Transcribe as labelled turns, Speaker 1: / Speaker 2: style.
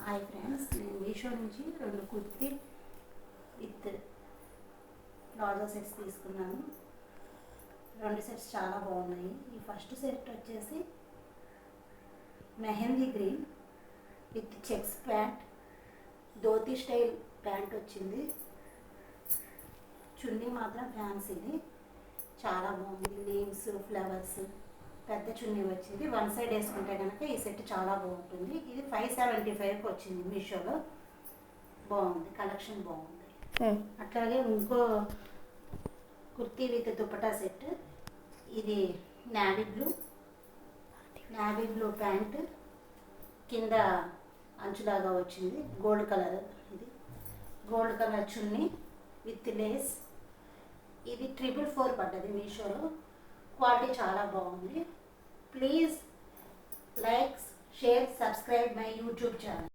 Speaker 1: Hi friends, నేను మీషో నుంచి 2 kurti with palazzo sets తీసుకున్నాను. 2 సెట్స్ చాలా బాగున్నాయి. ఈ ఫస్ట్ సెట్ వచ్చేసి mehndi green with checks pant, dhoti style pant వచ్చింది. చున్నీ మాత్రం ఫ్యాన్సీది, చాలా బాగుంది. లీవ్స్, ఫ్లవర్స్, పెద్ద చున్నీ వచ్చింది. వన్ సైడ్ వేసుకుంటే కనుక ఈ సెట్ చాలా బాగుంటుంది. ఇది 575కి వచ్చింది మీషోలో. బాగుంది, కలెక్షన్ బాగుంది. అట్లాగే ఇంకో కుర్తీ విత్ దుపట్టా సెట్. ఇది నావీ బ్లూ ప్యాంట్, కింద అంచులాగా వచ్చింది. గోల్డ్ కలర్, ఇది gold colour chunni with lace. ఇది 444 పడ్డది మీషోలో. క్వాలిటీ చాలా బాగుంది. Please like, share, subscribe my YouTube channel.